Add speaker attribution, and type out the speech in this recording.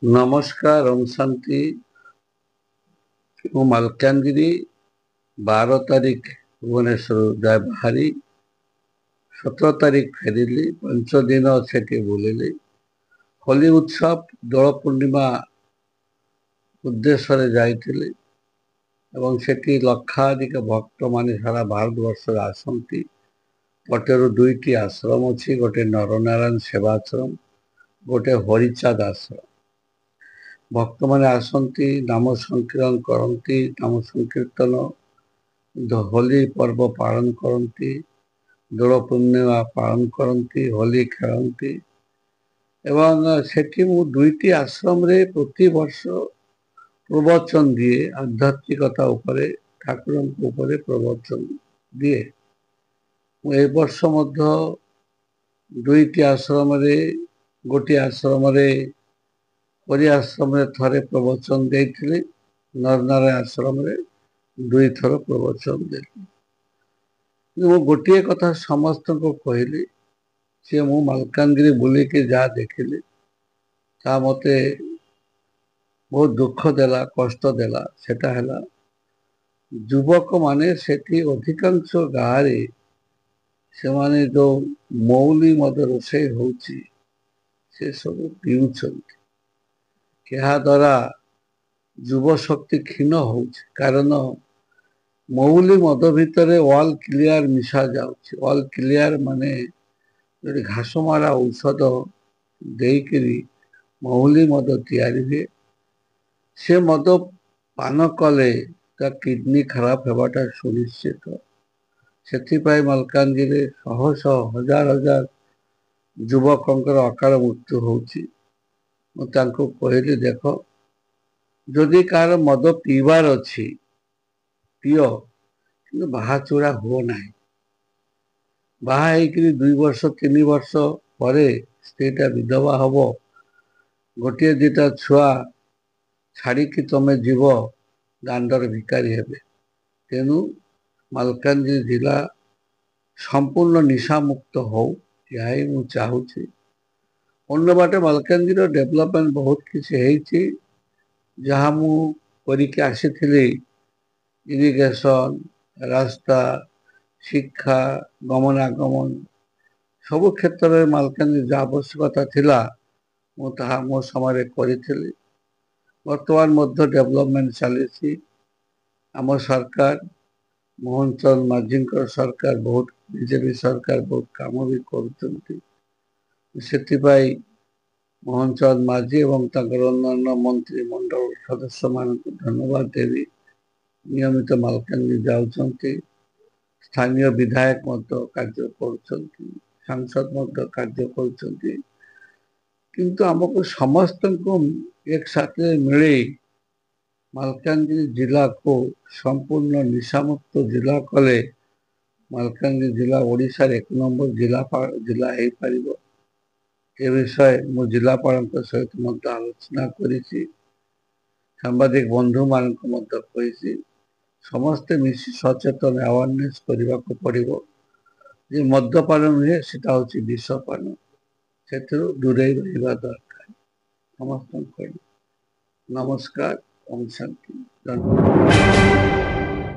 Speaker 1: नमस्कार ओम शांति। ମୁଁ ମାଲକାନଗିରି 12 ତାରିଖ ଭୁବନେଶ୍ୱର ଯାଏ ବାହାରି 17 ତାରିଖ ଫେରିଲି। 5 ଦିନ ସେଠି ବୁଲିଲି। ହୋଲି ଉତ୍ସବ ଦୋଳ ପୂର୍ଣ୍ଣିମା ଉଦ୍ଦେଶ୍ୟରେ ଯାଇଥିଲି ଏବଂ ସେଠି ଲକ୍ଷାଧିକ ଭକ୍ତମାନେ ସାରା ଭାରତବର୍ଷରେ ଆସନ୍ତି। ପଟେରୁ 2ଟି ଆଶ୍ରମ ଅଛି, ଗୋଟେ ନରନାରାୟଣ ସେବାଶ୍ରମ, ଗୋଟେ ହରିଚାঁଦ ଆଶ୍ରମ। ଭକ୍ତମାନେ ଆସନ୍ତି, ନାମ ସଂକୀର୍ତ୍ତନ କରନ୍ତି, ନାମ ସଂକୀର୍ତ୍ତନ, ହୋଲି ପର୍ବ ପାଳନ କରନ୍ତି, ଦୋଳ ପୂର୍ଣ୍ଣିମା ପାଳନ କରନ୍ତି, ହୋଲି ଖେଳନ୍ତି। ଏବଂ ସେଠି ମୁଁ 2ଟି ଆଶ୍ରମରେ ପ୍ରତିବର୍ଷ ପ୍ରବଚନ ଦିଏ। ଆଧ୍ୟାତ୍ମିକତା ଉପରେ, ଠାକୁରଙ୍କ ଉପରେ ପ୍ରବଚନ ଦିଏ। ମୁଁ ଏ ବର୍ଷ ମଧ୍ୟ 2ଟି ଆଶ୍ରମରେ, ଗୋଟିଏ ଆଶ୍ରମରେ ହରି ଆଶ୍ରମରେ ଥରେ ପ୍ରବଚନ ଦେଇଥିଲି, ନରନାରାୟଣ ଆଶ୍ରମରେ 2 ଥର ପ୍ରବଚନ ଦେଲି। ମୁଁ ଗୋଟିଏ କଥା ସମସ୍ତଙ୍କୁ କହିଲି ଯେ ମୁଁ ମାଲକାନଗିରି ବୁଲିକି ଯାହା ଦେଖିଲି ତାହା ମୋତେ ବହୁତ ଦୁଃଖ ଦେଲା, କଷ୍ଟ ଦେଲା। ସେଟା ହେଲା ଯୁବକମାନେ ସେଠି ଅଧିକାଂଶ ଗାଁରେ ସେମାନେ ଯେଉଁ ମୌଲି ମଦ ରୋଷେଇ ହେଉଛି ସେ ସବୁ ପିଉଛନ୍ତି। ଏହା ଦ୍ୱାରା ଯୁବ ଶକ୍ତି କ୍ଷୀଣ ହେଉଛି, କାରଣ ମୌଲି ମଦ ଭିତରେ ଅଲ୍ କ୍ଲିୟର ମିଶା ଯାଉଛି। ଅଲ୍ କ୍ଲିୟର ମାନେ ଯଦି ଘାସ ମାରା ଔଷଧ ଦେଇକରି ମୌଲି ମଦ ତିଆରି ହୁଏ, ସେ ମଦ ପାନ କଲେ ତା କିଡନୀ ଖରାପ ହେବାଟା ସୁନିଶ୍ଚିତ। ସେଥିପାଇଁ ମାଲକାନଗିରିରେ ଶହ ଶହ ହଜାର ହଜାର ଯୁବକଙ୍କର ଅକାଳ ମୃତ୍ୟୁ ହେଉଛି। ମୁଁ ତାଙ୍କୁ କହିଲି, ଦେଖ, ଯଦି କାହାର ମଦ ପିଇବାର ଅଛି ପିଅ, କିନ୍ତୁ ବାହାଚୁରା ହୁଅ ନାହିଁ। ବାହା ହେଇକରି 2 ବର୍ଷ 3 ବର୍ଷ ପରେ ସ୍ତ୍ରୀଟା ବିଧବା ହବ, ଗୋଟିଏ 2ଟା ଛୁଆ ଛାଡ଼ିକି ତମେ ଯିବ, ଦାଣ୍ଡର ଭିକାରୀ ହେବେ। ତେଣୁ ମାଲକାନଗିରି ଜିଲ୍ଲା ସମ୍ପୂର୍ଣ୍ଣ ନିଶାମୁକ୍ତ ହଉ, ଏହା ହିଁ ମୁଁ ଚାହୁଁଛି। ଅନ୍ୟ ବାଟେ ମାଲକାନଗିରିର ଡେଭଲପମେଣ୍ଟ ବହୁତ କିଛି ହେଇଛି, ଯାହା ମୁଁ କରିକି ଆସିଥିଲି। ଇରିଗେସନ, ରାସ୍ତା, ଶିକ୍ଷା, ଗମନାଗମନ ସବୁ କ୍ଷେତ୍ରରେ ମାଲକାନଗିରି ଯାହା ଆବଶ୍ୟକତା ଥିଲା ମୁଁ ତାହା ମୋ ସମୟରେ କରିଥିଲି। ବର୍ତ୍ତମାନ ମଧ୍ୟ ଡେଭଲପମେଣ୍ଟ ଚାଲିଛି। ଆମ ସରକାର, ମୋହନ ଚରଣ ମାଝୀଙ୍କ ସରକାର, ବହୁତ ବିଜେପି ସରକାର ବହୁତ କାମ ବି କରୁଛନ୍ତି। ସେଥିପାଇଁ ମୋହନ ଚରଣ ମାଝୀ ଏବଂ ତାଙ୍କର ଅନ୍ୟାନ୍ୟ ମନ୍ତ୍ରିମଣ୍ଡଳ ସଦସ୍ୟମାନଙ୍କୁ ଧନ୍ୟବାଦ ଦେବି। ନିୟମିତ ମାଲକାନଗିରି ଯାଉଛନ୍ତି। ସ୍ଥାନୀୟ ବିଧାୟକ ମଧ୍ୟ କାର୍ଯ୍ୟ କରୁଛନ୍ତି, ସାଂସଦ ମଧ୍ୟ କାର୍ଯ୍ୟ କରୁଛନ୍ତି। କିନ୍ତୁ ଆମକୁ ସମସ୍ତଙ୍କୁ ଏକସାଥେ ମିଳି ମାଲକାନଗିରି ଜିଲ୍ଲାକୁ ସମ୍ପୂର୍ଣ୍ଣ ନିଶାମୁକ୍ତ ଜିଲ୍ଲା କଲେ ମାଲକାନଗିରି ଜିଲ୍ଲା ଓଡ଼ିଶାର 1 ନମ୍ବର ଜିଲ୍ଲା ହେଇପାରିବ। ଏ ବିଷୟ ମୁଁ ଜିଲ୍ଲାପାଳଙ୍କ ସହିତ ମଧ୍ୟ ଆଲୋଚନା କରିଛି। ସାମ୍ବାଦିକ ବନ୍ଧୁମାନଙ୍କୁ ମଧ୍ୟ କହିଛି। ସମସ୍ତେ ମିଶି ସଚେତନ ଆୱାରନେସ୍ କରିବାକୁ ପଡ଼ିବ ଯେ ମଦ୍ୟପାନ ନୁହେଁ, ସେଟା ହେଉଛି ବିଷପାନ। ସେଥିରୁ ଦୂରେଇ ରହିବା ଦରକାର। ସମସ୍ତଙ୍କୁ କହିଲି ନମସ୍କାର, ଓମ୍ ଶାନ୍ତି, ଧନ୍ୟବାଦ।